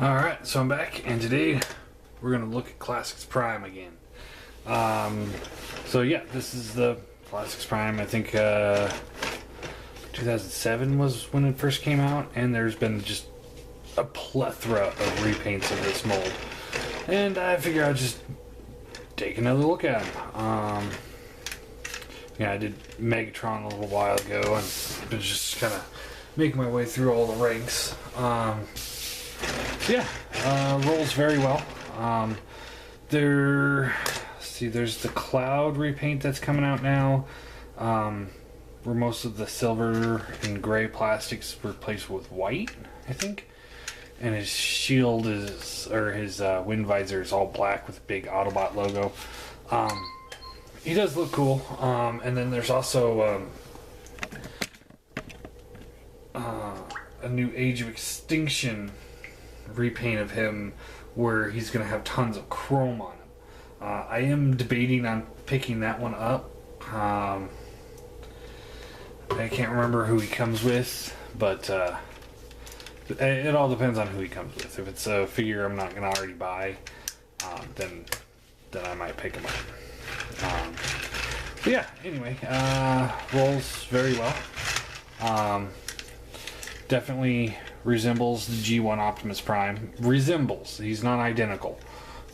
Alright, so I'm back, and today we're going to look at Classics Prime again. So yeah, this is the Classics Prime. I think 2007 was when it first came out, and there's been just a plethora of repaints of this mold. And I figure I'd just take another look at them. Yeah, I did Megatron a little while ago, and been just kind of making my way through all the ranks. Yeah, rolls very well. Let's see, there's the Cloud repaint that's coming out now, where most of the silver and gray plastics replaced with white, I think. And his shield is, or his wind visor is all black with a big Autobot logo. He does look cool. And then there's also a new Age of Extinction repaint of him where he's going to have tons of chrome on him. I am debating on picking that one up. I can't remember who he comes with, but it all depends on who he comes with. If it's a figure I'm not going to already buy, then I might pick him up. But yeah, anyway, rolls very well. Definitely resembles the G1 Optimus Prime. Resembles. He's not identical.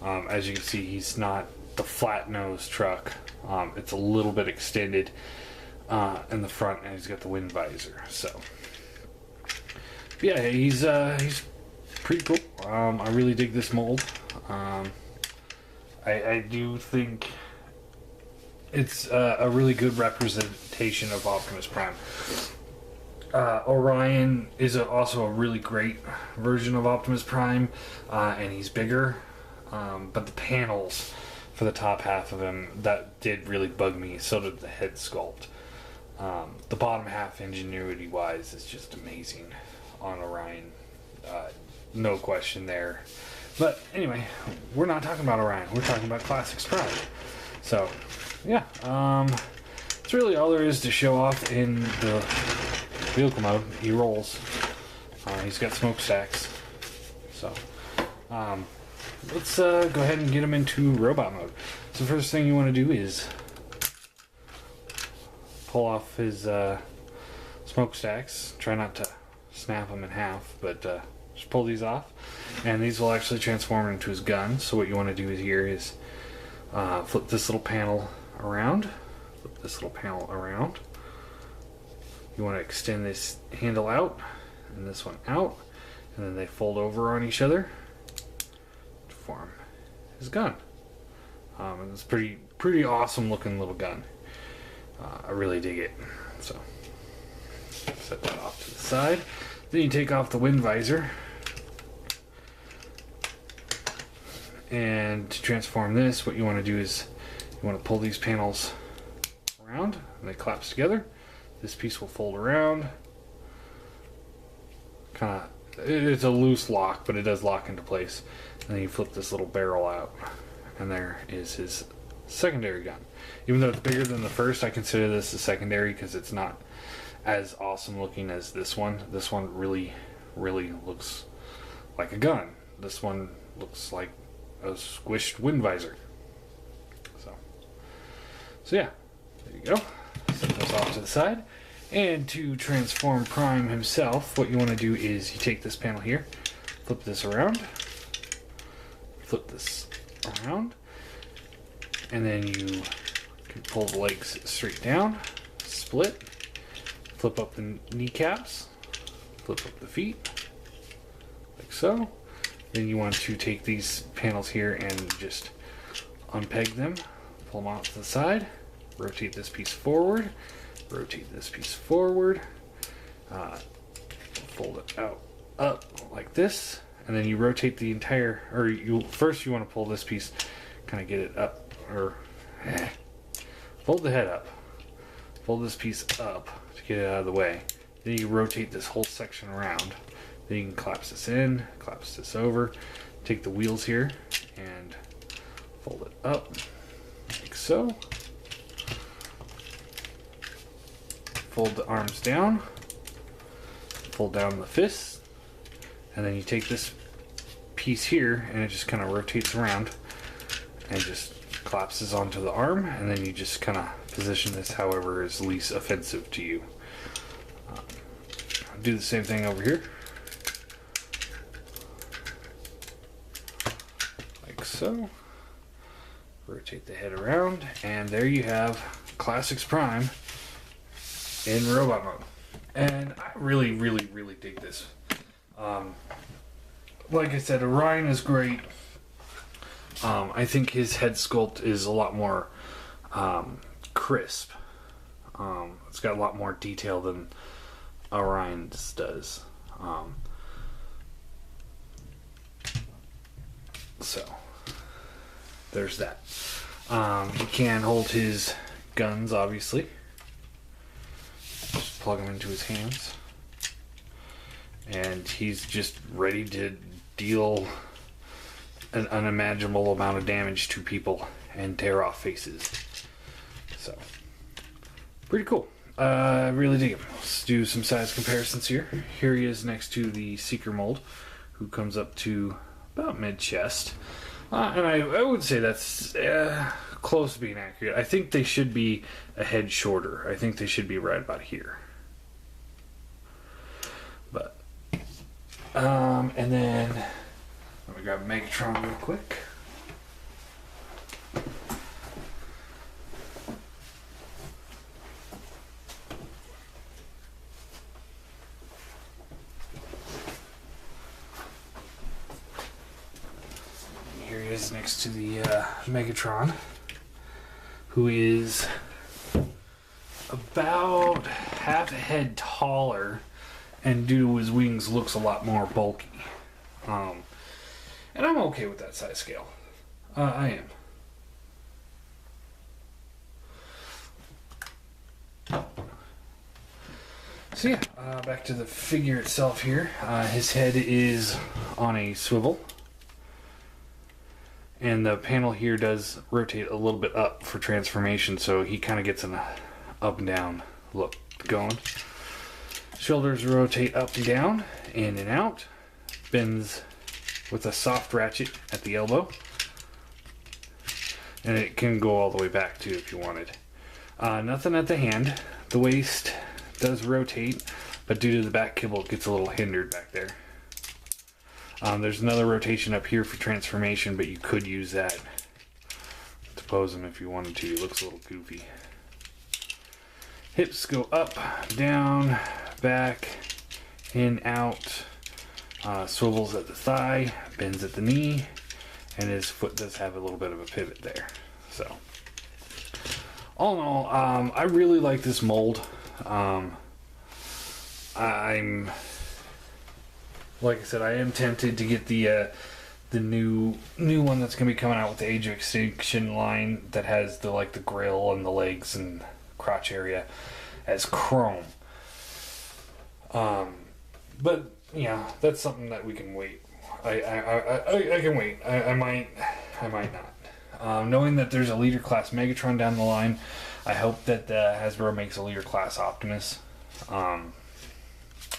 As you can see, he's not the flat nose truck. It's a little bit extended in the front, and he's got the wind visor. So, yeah, he's pretty cool. I really dig this mold. I do think it's a really good representation of Optimus Prime. Orion is also a really great version of Optimus Prime, and he's bigger, but the panels for the top half of him, that did really bug me. So did the head sculpt. The bottom half, ingenuity wise, is just amazing on Orion. No question there. But anyway, we're not talking about Orion, we're talking about Classics Prime. So yeah, it's really all there is to show off in the vehicle mode. He rolls. He's got smokestacks. So let's go ahead and get him into robot mode. So the first thing you want to do is pull off his smokestacks. Try not to snap them in half, but just pull these off, and these will actually transform into his gun. So what you want to do here is flip this little panel around. Flip this little panel around. You want to extend this handle out and this one out, and then they fold over on each other to form his gun. And it's pretty awesome looking little gun. I really dig it. So set that off to the side. Then you take off the wind visor, and to transform this, what you want to do is you want to pull these panels around, and they collapse together. This piece will fold around. It's a loose lock, but it does lock into place. And then you flip this little barrel out, and there is his secondary gun. Even though it's bigger than the first, I consider this a secondary because it's not as awesome looking as this one. This one really, really looks like a gun. This one looks like a squished wind visor. So yeah, there you go. Set those off to the side. And to transform Prime himself, what you want to do is you take this panel here, flip this around, flip this around, and then you can pull the legs straight down, split, flip up the kneecaps, flip up the feet, like so. Then you want to take these panels here and just unpeg them, pull them out to the side, rotate this piece forward, rotate this piece forward, fold it out, up like this, and then you rotate the entire, or first you want to pull this piece, kind of get it up, or fold the head up, fold this piece up to get it out of the way. Then you rotate this whole section around. Then you can collapse this in, collapse this over, take the wheels here and fold it up like so. Fold the arms down, fold down the fists, and then you take this piece here, and it just kind of rotates around and just collapses onto the arm, and then you just kind of position this however is least offensive to you. Do the same thing over here, like so. Rotate the head around, and there you have Classics Prime in robot mode. And I really dig this. Like I said, Orion is great. I think his head sculpt is a lot more crisp. It's got a lot more detail than Orion's does. So there's that. He can hold his guns, obviously. Just plug them into his hands. And he's just ready to deal an unimaginable amount of damage to people and tear off faces. So, pretty cool. I really dig him. Let's do some size comparisons here. Here he is next to the Seeker mold, who comes up to about mid-chest. And I would say that's close to being accurate. I think they should be a head shorter. I think they should be right about here. But, and then, let me grab Megatron real quick. Here he is next to the Megatron, who is about half a head taller, and due to his wings looks a lot more bulky. And I'm okay with that size scale. I am. So yeah, back to the figure itself here. His head is on a swivel. And the panel here does rotate a little bit up for transformation, so he kind of gets an up and down look going. Shoulders rotate up and down, in and out. Bends with a soft ratchet at the elbow. And it can go all the way back too if you wanted. Nothing at the hand. The waist does rotate, but due to the back kibble, it gets a little hindered back there. There's another rotation up here for transformation, but you could use that to pose him if you wanted to. It looks a little goofy. Hips go up, down, back, in, out. Swivels at the thigh, bends at the knee, and his foot does have a little bit of a pivot there. So, all in all, I really like this mold. I'm, like I said, I am tempted to get the new one that's gonna be coming out with the Age of Extinction line that has the grill and the legs and crotch area as chrome. But yeah, that's something that we can wait. I can wait. I might not. Knowing that there's a leader class Megatron down the line, I hope that Hasbro makes a leader class Optimus. I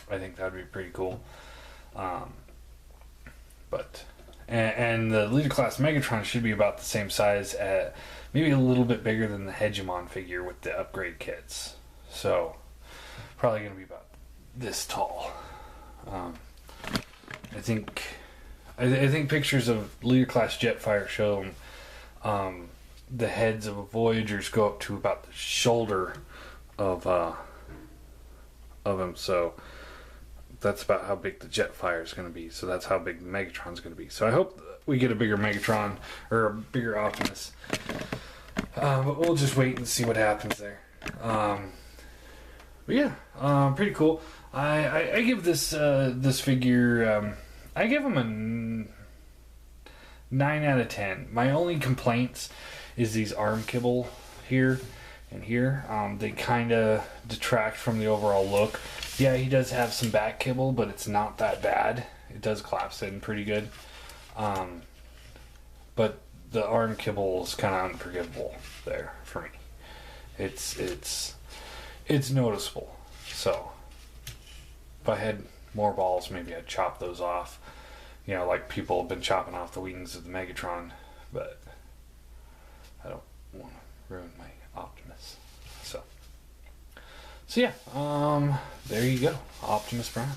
think that'd be pretty cool. But the leader class Megatron should be about the same size, at maybe a little bit bigger than the Hegemon figure with the upgrade kits. So probably going to be about this tall. I think pictures of leader class Jetfire show the heads of Voyagers go up to about the shoulder of him. So that's about how big the Jetfire is going to be. So that's how big the Megatron's going to be. So I hope we get a bigger Megatron or a bigger Optimus. But we'll just wait and see what happens there. But yeah, pretty cool. I give this figure, I give him a 9 out of 10. My only complaints is these arm kibble here and here. They kind of detract from the overall look. Yeah, he does have some back kibble, but it's not that bad. It does collapse in pretty good. But the arm kibble is kind of unforgivable there for me. It's noticeable. So if I had more balls, maybe I'd chop those off You know, like people have been chopping off the wings of the Megatron, but I don't want to ruin my Optimus. So yeah, there you go, Optimus Prime.